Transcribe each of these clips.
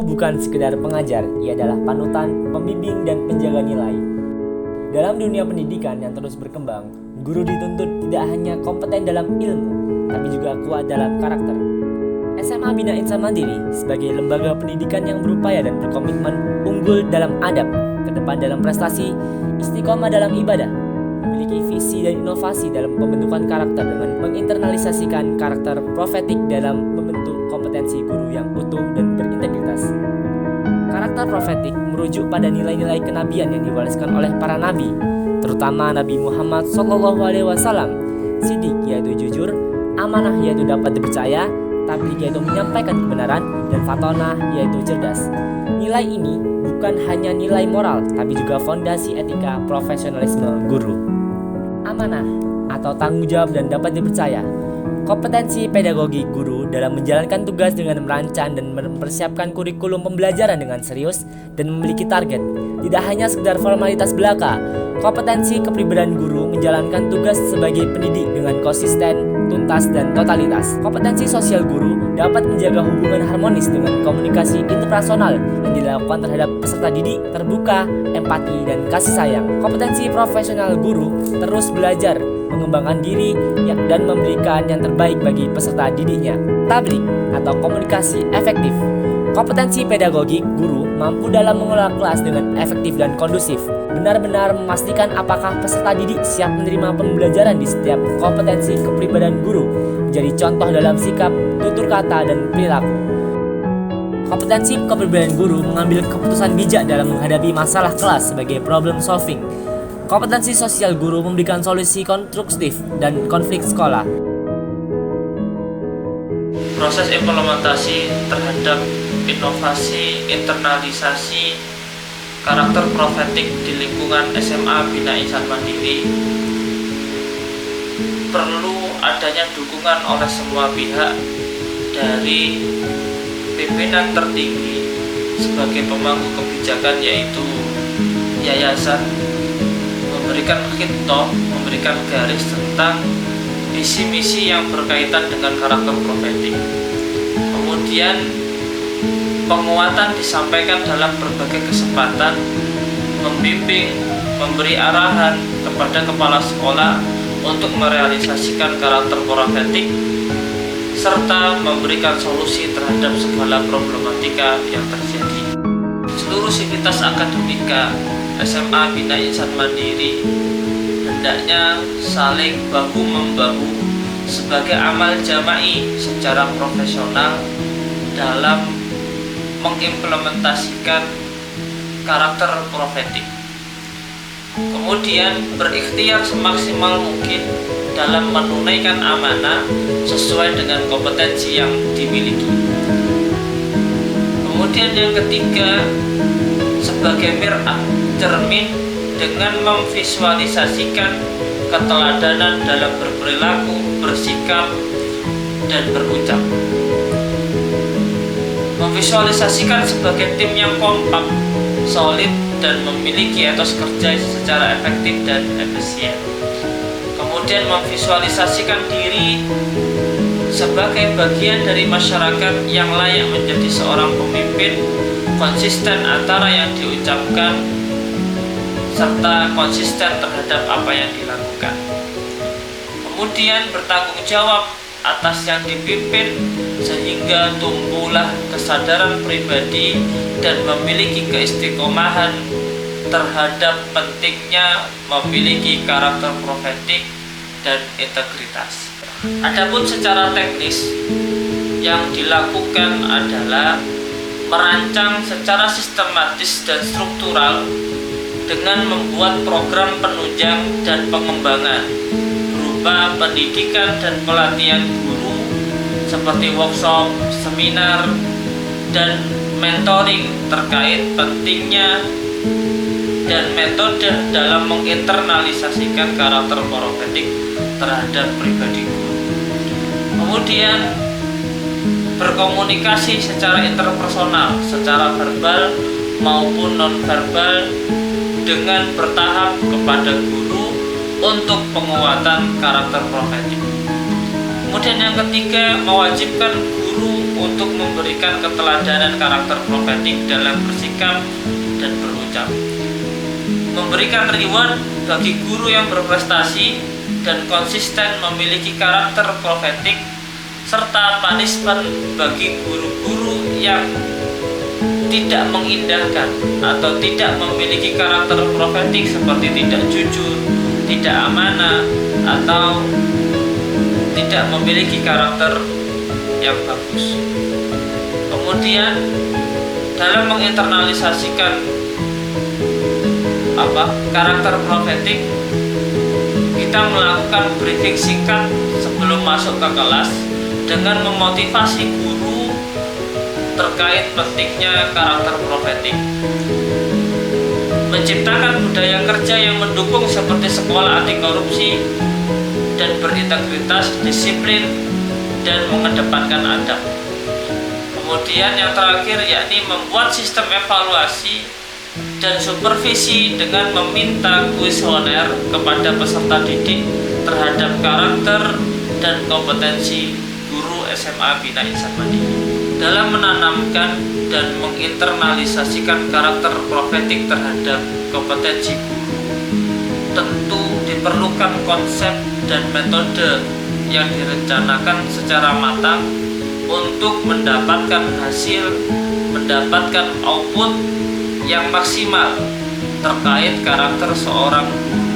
bukan sekedar pengajar, ia adalah panutan, pembimbing, dan penjaga nilai. Dalam dunia pendidikan yang terus berkembang, guru dituntut tidak hanya kompeten dalam ilmu, tapi juga kuat dalam karakter. SMA Bina Insan Mandiri sebagai lembaga pendidikan yang berupaya dan berkomitmen unggul dalam adab, ke depan dalam prestasi, istiqomah dalam ibadah, memiliki visi dan inovasi dalam pembentukan karakter dengan menginternalisasikan karakter profetik dalam membentuk kompetensi guru yang utuh dan berintegritas. Karakter profetik merujuk pada nilai-nilai kenabian yang diwariskan oleh para nabi, terutama Nabi Muhammad SAW. Sidik yaitu jujur, amanah yaitu dapat dipercaya, tabligh yaitu menyampaikan kebenaran, dan fatonah yaitu cerdas. Nilai ini bukan hanya nilai moral, tapi juga fondasi etika profesionalisme guru. Amanah atau tanggung jawab dan dapat dipercaya. Kompetensi pedagogi guru dalam menjalankan tugas dengan merancang dan mempersiapkan kurikulum pembelajaran dengan serius dan memiliki target, tidak hanya sekedar formalitas belaka. Kompetensi kepribadian guru menjalankan tugas sebagai pendidik dengan konsisten, tuntas, dan totalitas. Kompetensi sosial guru dapat menjaga hubungan harmonis dengan komunikasi interpersonal yang dilakukan terhadap peserta didik, terbuka, empati, dan kasih sayang. Kompetensi profesional guru terus belajar, mengembangkan diri, dan memberikan yang terbaik bagi peserta didiknya. Tabligh atau komunikasi efektif. Kompetensi pedagogik guru mampu dalam mengelola kelas dengan efektif dan kondusif, benar-benar memastikan apakah peserta didik siap menerima pembelajaran di setiap kompetensi kepribadian guru, menjadi contoh dalam sikap, tutur kata, dan perilaku. Kompetensi kepribadian guru mengambil keputusan bijak dalam menghadapi masalah kelas sebagai problem solving. Kompetensi sosial guru memberikan solusi konstruktif dan konflik sekolah. Proses implementasi terhadap inovasi internalisasi karakter profetik di lingkungan SMA Bina Insan Mandiri perlu adanya dukungan oleh semua pihak, dari pimpinan tertinggi sebagai pemangku kebijakan yaitu yayasan, memberikan khitob, memberikan garis tentang visi-misi yang berkaitan dengan karakter profetik. Kemudian penguatan disampaikan dalam berbagai kesempatan, membimbing, memberi arahan kepada kepala sekolah untuk merealisasikan karakter profetik, serta memberikan solusi terhadap segala problematika yang terjadi. Seluruh sivitas akademika SMA Bina Insan Mandiri hendaknya saling bahu-membahu sebagai amal jama'i secara profesional dalam mengimplementasikan karakter profetik. Kemudian berikhtiar semaksimal mungkin dalam menunaikan amanah sesuai dengan kompetensi yang dimiliki. Kemudian yang ketiga, sebagai mir'ah, cermin dengan memvisualisasikan keteladanan dalam berperilaku, bersikap, dan berucap. Memvisualisasikan sebagai tim yang kompak, solid, dan memiliki etos kerja secara efektif dan efisien. Kemudian memvisualisasikan diri sebagai bagian dari masyarakat yang layak menjadi seorang pemimpin, konsisten antara yang diucapkan serta konsisten terhadap apa yang dilakukan. Kemudian bertanggung jawab atas yang dipimpin sehingga tumbuhlah kesadaran pribadi dan memiliki keistiqomahan terhadap pentingnya memiliki karakter profetik dan integritas. Adapun secara teknis yang dilakukan adalah merancang secara sistematis dan struktural dengan membuat program penunjang dan pengembangan berupa pendidikan dan pelatihan guru seperti workshop, seminar, dan mentoring terkait pentingnya dan metode dalam menginternalisasikan karakter profetik terhadap pribadi guru. Kemudian berkomunikasi secara interpersonal, secara verbal maupun non-verbal dengan bertahap kepada guru untuk penguatan karakter profetik. Kemudian yang ketiga, mewajibkan guru guru untuk memberikan keteladanan karakter profetik dalam bersikap dan berucap. Memberikan reward bagi guru yang berprestasi dan konsisten memiliki karakter profetik, serta punishment bagi guru-guru yang tidak mengindahkan atau tidak memiliki karakter profetik seperti tidak jujur, tidak amanah, atau tidak memiliki karakter yang bagus. Kemudian dalam menginternalisasikan karakter profetik, kita melakukan briefing singkat sebelum masuk ke kelas dengan memotivasi guru terkait pentingnya karakter profetik. Menciptakan budaya kerja yang mendukung seperti sekolah anti korupsi dan berintegritas, disiplin, dan mengedepankan adab. Kemudian yang terakhir yakni membuat sistem evaluasi dan supervisi dengan meminta kuesioner kepada peserta didik terhadap karakter dan kompetensi guru SMA Bina Insan Mandiri. Dalam menanamkan dan menginternalisasikan karakter profetik terhadap kompetensi guru, tentu diperlukan konsep dan metode yang direncanakan secara matang untuk mendapatkan hasil, mendapatkan output yang maksimal terkait karakter seorang guru.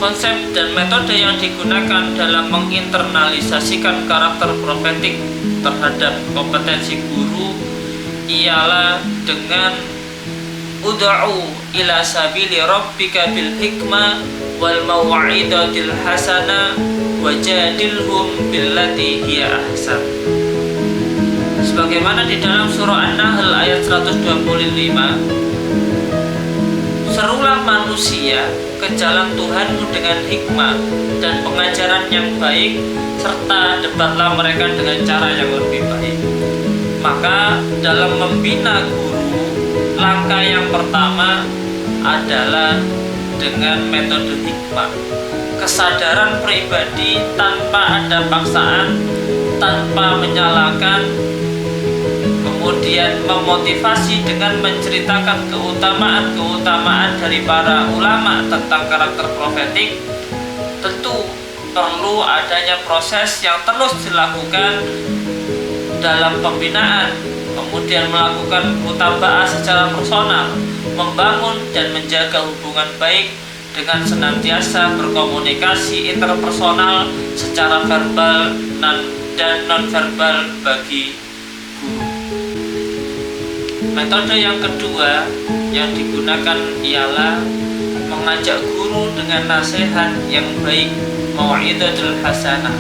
Konsep dan metode yang digunakan dalam menginternalisasikan karakter profetik terhadap kompetensi guru ialah dengan ud'u ila sabili rabbika bil hikmah wal mau'izatil hasanah wajadilhum billati hiya ahsan. Sebagaimana di dalam surah An-Nahl ayat 125, serulah manusia ke jalan Tuhanmu dengan hikmah dan pengajaran yang baik, serta debatlah mereka dengan cara yang lebih baik. Maka dalam membina guru, langkah yang pertama adalah dengan metode hikmah. Kesadaran pribadi tanpa ada paksaan, tanpa menyalahkan, kemudian memotivasi dengan menceritakan keutamaan-keutamaan dari para ulama tentang karakter profetik. Tentu perlu adanya proses yang terus dilakukan dalam pembinaan, kemudian melakukan mutabaah secara personal, membangun dan menjaga hubungan baik dengan senantiasa berkomunikasi interpersonal secara verbal dan non-verbal bagi guru. Metode yang kedua yang digunakan ialah mengajak guru dengan nasihat yang baik, mau'izatul hasanah,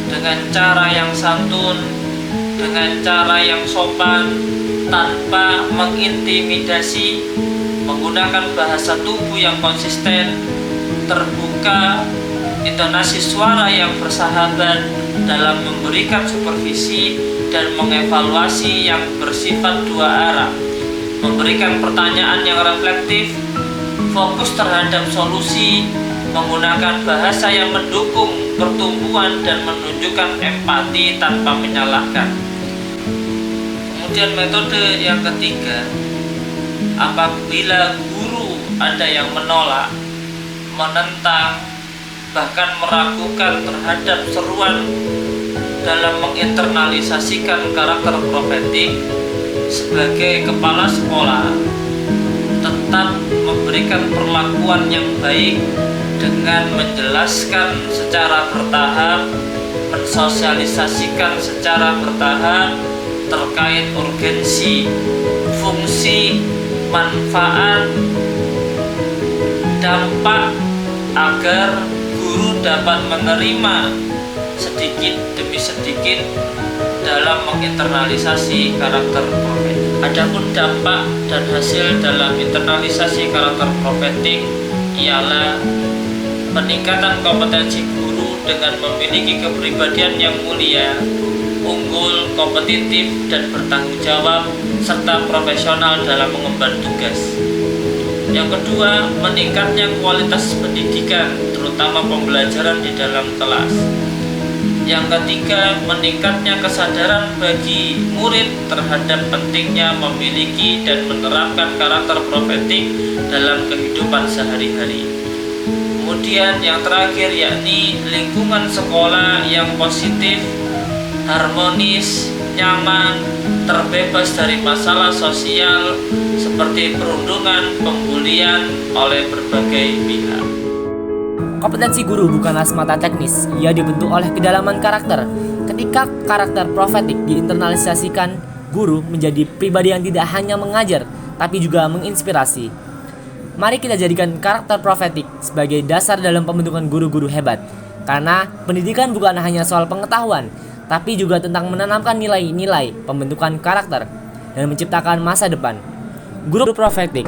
dengan cara yang santun, dengan cara yang sopan, tanpa mengintimidasi, menggunakan bahasa tubuh yang konsisten, terbuka, intonasi suara yang bersahabat dalam memberikan supervisi dan mengevaluasi yang bersifat dua arah, memberikan pertanyaan yang reflektif, fokus terhadap solusi, menggunakan bahasa yang mendukung pertumbuhan dan menunjukkan empati tanpa menyalahkan. Kemudian metode yang ketiga, apabila guru ada yang menolak, menentang, bahkan meragukan terhadap seruan dalam menginternalisasikan karakter profetik, sebagai kepala sekolah tetap memberikan perlakuan yang baik dengan menjelaskan secara bertahap, mensosialisasikan secara bertahap terkait urgensi, fungsi, manfaat, dampak, agar guru dapat menerima sedikit demi sedikit dalam menginternalisasi karakter profetik. Adapun dampak dan hasil dalam internalisasi karakter profetik ialah peningkatan kompetensi guru dengan memiliki kepribadian yang mulia, unggul, kompetitif, dan bertanggung jawab, serta profesional dalam mengemban tugas. Yang kedua, meningkatnya kualitas pendidikan, terutama pembelajaran di dalam kelas. Yang ketiga, meningkatnya kesadaran bagi murid terhadap pentingnya memiliki dan menerapkan karakter profetik dalam kehidupan sehari-hari. Kemudian yang terakhir yakni lingkungan sekolah yang positif, harmonis, nyaman, terbebas dari masalah sosial seperti perundungan, pembulian oleh berbagai pihak. Kompetensi guru bukanlah semata teknis, ia dibentuk oleh kedalaman karakter. Ketika karakter profetik diinternalisasikan, guru menjadi pribadi yang tidak hanya mengajar, tapi juga menginspirasi. Mari kita jadikan karakter profetik sebagai dasar dalam pembentukan guru-guru hebat. Karena pendidikan bukan hanya soal pengetahuan, tapi juga tentang menanamkan nilai-nilai pembentukan karakter dan menciptakan masa depan. Guru profetik,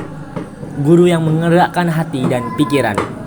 guru yang menggerakkan hati dan pikiran.